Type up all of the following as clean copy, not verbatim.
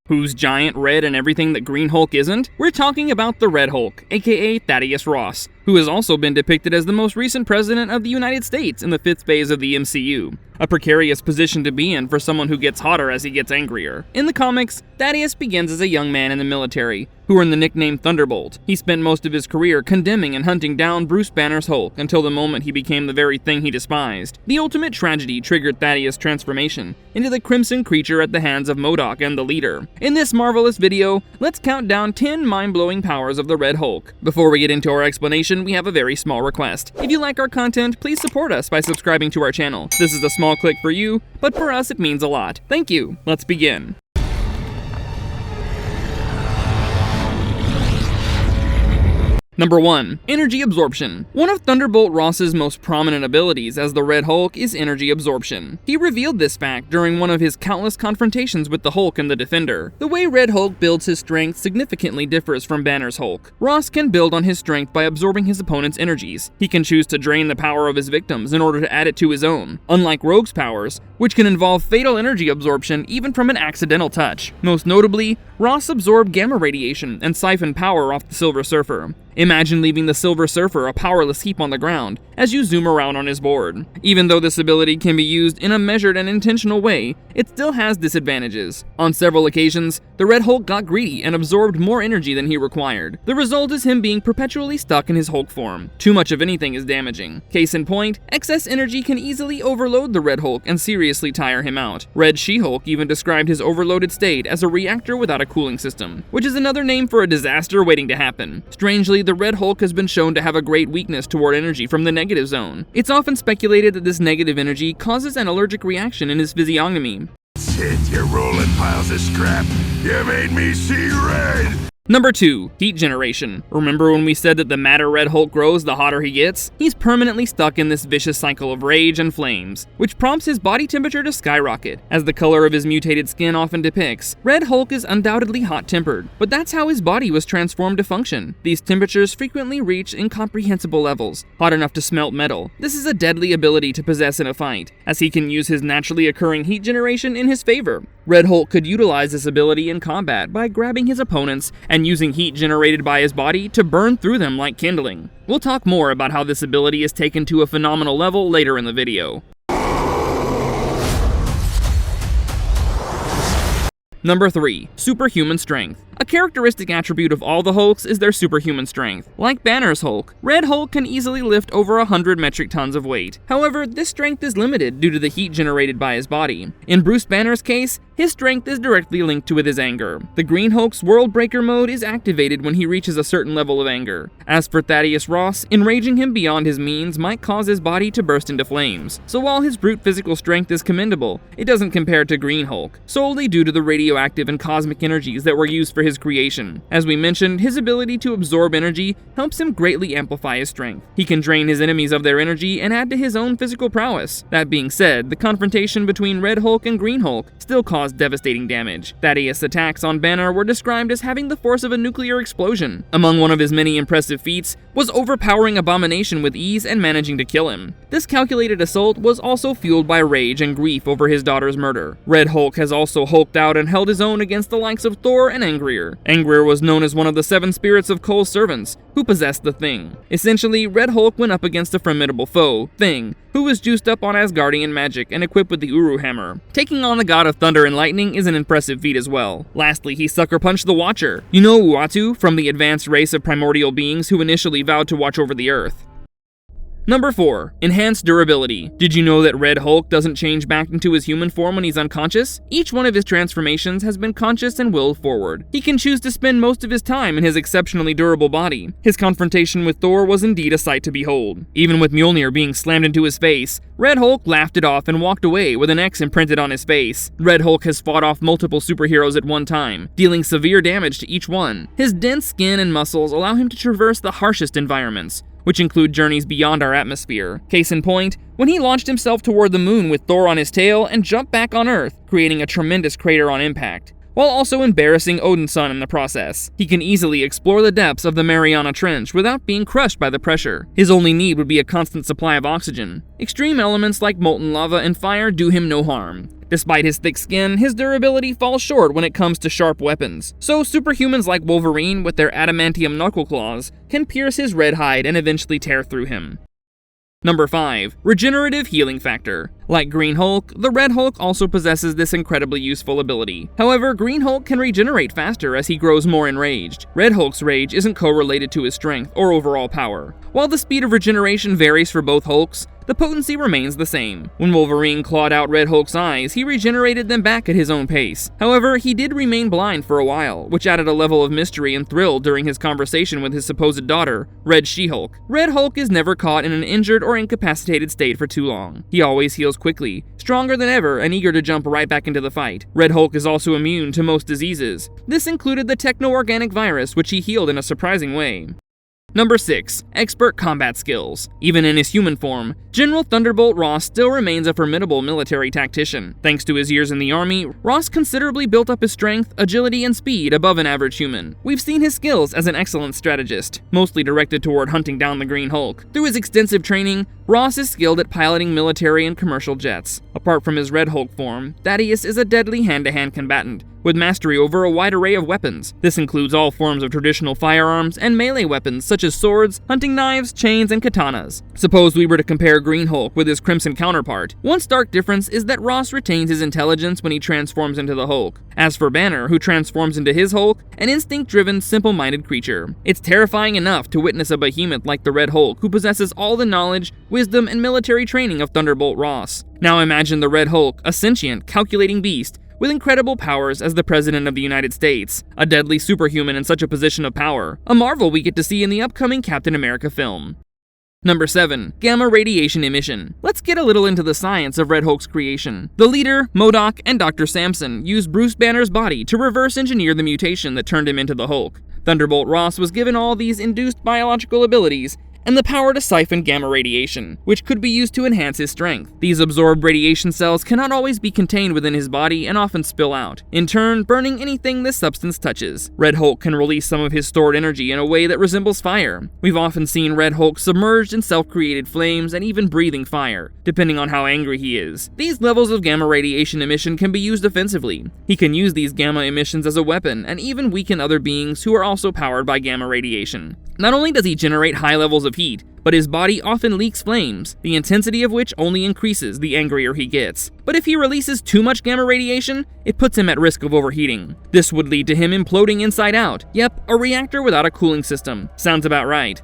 Who's giant, red, and everything that Green Hulk isn't? We're talking about the Red Hulk, aka Thaddeus Ross, who has also been depicted as the most recent president of the United States in the 5th phase of the MCU. A precarious position to be in for someone who gets hotter as he gets angrier. In the comics, Thaddeus begins as a young man in the military, who earned the nickname Thunderbolt. He spent most of his career condemning and hunting down Bruce Banner's Hulk until the moment he became the very thing he despised. The ultimate tragedy triggered Thaddeus' transformation into the Crimson Creature at the hands of MODOK and the Leader. In this marvelous video, let's count down 10 mind-blowing powers of the Red Hulk. Before we get into our explanation, we have a very small request. If you like our content, please support us by subscribing to our channel. This is a small click for you, but for us it means a lot. Thank you. Let's begin. Number 1. Energy Absorption. One of Thunderbolt Ross's most prominent abilities as the Red Hulk is energy absorption. He revealed this fact during one of his countless confrontations with the Hulk and the Defender. The way Red Hulk builds his strength significantly differs from Banner's Hulk. Ross can build on his strength by absorbing his opponent's energies. He can choose to drain the power of his victims in order to add it to his own, unlike Rogue's powers, which can involve fatal energy absorption even from an accidental touch. Most notably, Ross absorbed gamma radiation and siphoned power off the Silver Surfer. Imagine leaving the Silver Surfer a powerless heap on the ground as you zoom around on his board. Even though this ability can be used in a measured and intentional way, it still has disadvantages. On several occasions, the Red Hulk got greedy and absorbed more energy than he required. The result is him being perpetually stuck in his Hulk form. Too much of anything is damaging. Case in point, excess energy can easily overload the Red Hulk and seriously tire him out. Red She-Hulk even described his overloaded state as a reactor without a cooling system, which is another name for a disaster waiting to happen. Strangely, the Red Hulk has been shown to have a great weakness toward energy from the negative zone. It's often speculated that this negative energy causes an allergic reaction in his physiognomy. Shit, you're rolling piles of scrap. You made me see red. Number 2. Heat Generation. Remember when we said that the madder Red Hulk grows, the hotter he gets? He's permanently stuck in this vicious cycle of rage and flames, which prompts his body temperature to skyrocket. As the color of his mutated skin often depicts, Red Hulk is undoubtedly hot-tempered, but that's how his body was transformed to function. These temperatures frequently reach incomprehensible levels, hot enough to smelt metal. This is a deadly ability to possess in a fight, as he can use his naturally occurring heat generation in his favor. Red Hulk could utilize this ability in combat by grabbing his opponents and using heat generated by his body to burn through them like kindling. We'll talk more about how this ability is taken to a phenomenal level later in the video. Number 3. Superhuman Strength. A characteristic attribute of all the Hulks is their superhuman strength. Like Banner's Hulk, Red Hulk can easily lift over 100 metric tons of weight. However, this strength is limited due to the heat generated by his body. In Bruce Banner's case, his strength is directly linked to his anger. The Green Hulk's World Breaker mode is activated when he reaches a certain level of anger. As for Thaddeus Ross, enraging him beyond his means might cause his body to burst into flames. So while his brute physical strength is commendable, it doesn't compare to Green Hulk, solely due to the radioactive and cosmic energies that were used for his creation. As we mentioned, his ability to absorb energy helps him greatly amplify his strength. He can drain his enemies of their energy and add to his own physical prowess. That being said, the confrontation between Red Hulk and Green Hulk still caused devastating damage. Thaddeus' attacks on Banner were described as having the force of a nuclear explosion. Among one of his many impressive feats was overpowering Abomination with ease and managing to kill him. This calculated assault was also fueled by rage and grief over his daughter's murder. Red Hulk has also hulked out and held his own against the likes of Thor and Angrier. Angrier was known as one of the 7 spirits of Cole's servants, who possessed the Thing. Essentially, Red Hulk went up against a formidable foe, Thing, who was juiced up on Asgardian magic and equipped with the Uru Hammer. Taking on the god of thunder and lightning is an impressive feat as well. Lastly, he sucker punched the Watcher. You know Uatu, from the advanced race of primordial beings who initially vowed to watch over the Earth. Number 4. Enhanced Durability. Did you know that Red Hulk doesn't change back into his human form when he's unconscious? Each one of his transformations has been conscious and willed forward. He can choose to spend most of his time in his exceptionally durable body. His confrontation with Thor was indeed a sight to behold. Even with Mjolnir being slammed into his face, Red Hulk laughed it off and walked away with an X imprinted on his face. Red Hulk has fought off multiple superheroes at one time, dealing severe damage to each one. His dense skin and muscles allow him to traverse the harshest environments, which include journeys beyond our atmosphere. Case in point, when he launched himself toward the moon with Thor on his tail and jumped back on Earth, creating a tremendous crater on impact. while also embarrassing Odin's son in the process. He can easily explore the depths of the Mariana Trench without being crushed by the pressure. His only need would be a constant supply of oxygen. Extreme elements like molten lava and fire do him no harm. Despite his thick skin, his durability falls short when it comes to sharp weapons, so superhumans like Wolverine with their adamantium knuckle claws can pierce his red hide and eventually tear through him. Number 5. Regenerative Healing Factor. Like Green Hulk, the Red Hulk also possesses this incredibly useful ability. However, Green Hulk can regenerate faster as he grows more enraged. Red Hulk's rage isn't correlated to his strength or overall power. While the speed of regeneration varies for both Hulks, the potency remains the same. When Wolverine clawed out Red Hulk's eyes, he regenerated them back at his own pace. However, he did remain blind for a while, which added a level of mystery and thrill during his conversation with his supposed daughter, Red She-Hulk. Red Hulk is never caught in an injured or incapacitated state for too long. He always heals quickly, stronger than ever and eager to jump right back into the fight. Red Hulk is also immune to most diseases. This included the techno-organic virus, which he healed in a surprising way. Number 6. Expert Combat Skills. Even in his human form, General Thunderbolt Ross still remains a formidable military tactician. Thanks to his years in the army, Ross considerably built up his strength, agility, and speed above an average human. We've seen his skills as an excellent strategist, mostly directed toward hunting down the Green Hulk. Through his extensive training, Ross is skilled at piloting military and commercial jets. Apart from his Red Hulk form, Thaddeus is a deadly hand-to-hand combatant, with mastery over a wide array of weapons. This includes all forms of traditional firearms and melee weapons such as swords, hunting knives, chains, and katanas. Suppose we were to compare Green Hulk with his Crimson counterpart. One stark difference is that Ross retains his intelligence when he transforms into the Hulk. As for Banner, who transforms into his Hulk, an instinct-driven, simple-minded creature. It's terrifying enough to witness a behemoth like the Red Hulk who possesses all the knowledge, wisdom, and military training of Thunderbolt Ross. Now imagine the Red Hulk, a sentient, calculating beast, with incredible powers as the President of the United States, a deadly superhuman in such a position of power, a marvel we get to see in the upcoming Captain America film. Number 7. Gamma Radiation Emission. Let's get a little into the science of Red Hulk's creation. The leader, MODOK, and Dr. Samson used Bruce Banner's body to reverse engineer the mutation that turned him into the Hulk. Thunderbolt Ross was given all these induced biological abilities and the power to siphon gamma radiation, which could be used to enhance his strength. These absorbed radiation cells cannot always be contained within his body and often spill out, in turn burning anything this substance touches. Red Hulk can release some of his stored energy in a way that resembles fire. We've often seen Red Hulk submerged in self-created flames and even breathing fire, depending on how angry he is. These levels of gamma radiation emission can be used offensively. He can use these gamma emissions as a weapon and even weaken other beings who are also powered by gamma radiation. Not only does he generate high levels of heat, but his body often leaks flames, the intensity of which only increases the angrier he gets. But if he releases too much gamma radiation, it puts him at risk of overheating. This would lead to him imploding inside out. Yep, a reactor without a cooling system. Sounds about right.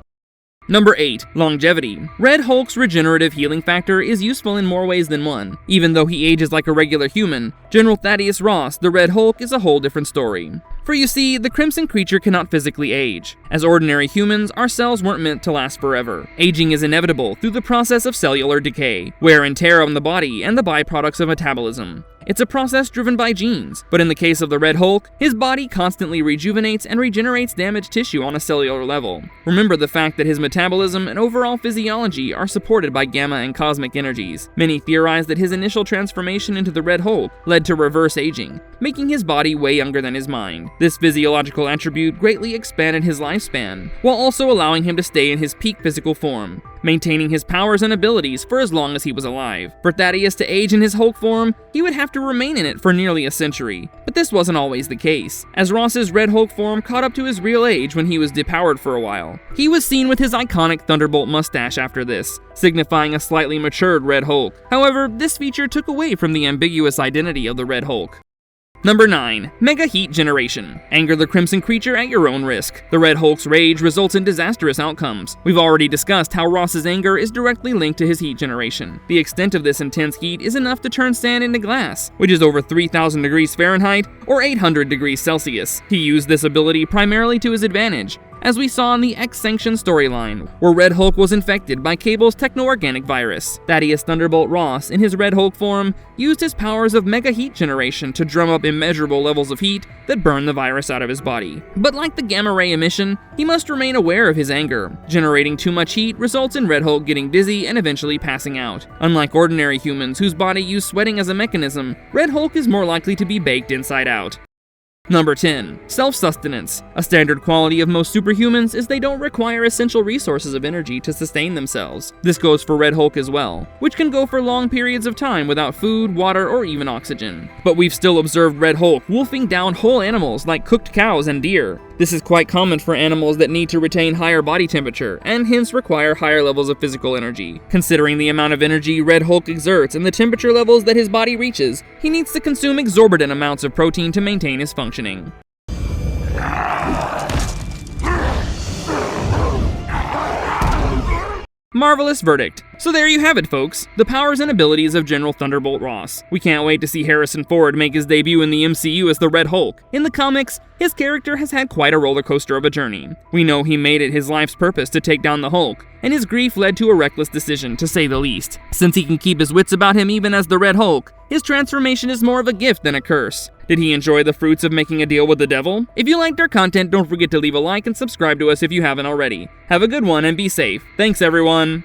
Number 8. Longevity. Red Hulk's regenerative healing factor is useful in more ways than one. Even though he ages like a regular human, General Thaddeus Ross, the Red Hulk, is a whole different story. For you see, the Crimson creature cannot physically age. As ordinary humans, our cells weren't meant to last forever. Aging is inevitable through the process of cellular decay, wear and tear on the body, and the byproducts of metabolism. It's a process driven by genes, but in the case of the Red Hulk, his body constantly rejuvenates and regenerates damaged tissue on a cellular level. Remember the fact that his metabolism and overall physiology are supported by gamma and cosmic energies. Many theorize that his initial transformation into the Red Hulk led to reverse aging, making his body way younger than his mind. This physiological attribute greatly expanded his lifespan, while also allowing him to stay in his peak physical form, maintaining his powers and abilities for as long as he was alive. For Thaddeus to age in his Hulk form, he would have to remain in it for nearly a century. But this wasn't always the case, as Ross's Red Hulk form caught up to his real age when he was depowered for a while. He was seen with his iconic Thunderbolt mustache after this, signifying a slightly matured Red Hulk. However, this feature took away from the ambiguous identity of the Red Hulk. Number 9. Mega Heat Generation. Anger the Crimson creature at your own risk. The Red Hulk's rage results in disastrous outcomes. We've already discussed how Ross's anger is directly linked to his heat generation. The extent of this intense heat is enough to turn sand into glass, which is over 3,000 degrees Fahrenheit or 800 degrees Celsius. He used this ability primarily to his advantage, as we saw in the X-Sanction storyline, where Red Hulk was infected by Cable's techno-organic virus. Thaddeus Thunderbolt Ross, in his Red Hulk form, used his powers of mega heat generation to drum up immeasurable levels of heat that burned the virus out of his body. But like the gamma ray emission, he must remain aware of his anger. Generating too much heat results in Red Hulk getting dizzy and eventually passing out. Unlike ordinary humans whose body use sweating as a mechanism, Red Hulk is more likely to be baked inside out. Number 10. Self-sustenance. A standard quality of most superhumans is they don't require essential resources of energy to sustain themselves. This goes for Red Hulk as well, which can go for long periods of time without food, water, or even oxygen. But we've still observed Red Hulk wolfing down whole animals like cooked cows and deer. This is quite common for animals that need to retain higher body temperature, and hence require higher levels of physical energy. Considering the amount of energy Red Hulk exerts and the temperature levels that his body reaches, he needs to consume exorbitant amounts of protein to maintain his functioning. Marvelous verdict. So there you have it, folks. The powers and abilities of General Thunderbolt Ross. We can't wait to see Harrison Ford make his debut in the MCU as the Red Hulk. In the comics, his character has had quite a roller coaster of a journey. We know he made it his life's purpose to take down the Hulk, and his grief led to a reckless decision, to say the least. Since he can keep his wits about him even as the Red Hulk, his transformation is more of a gift than a curse. Did he enjoy the fruits of making a deal with the devil? If you liked our content, don't forget to leave a like and subscribe to us if you haven't already. Have a good one and be safe. Thanks, everyone.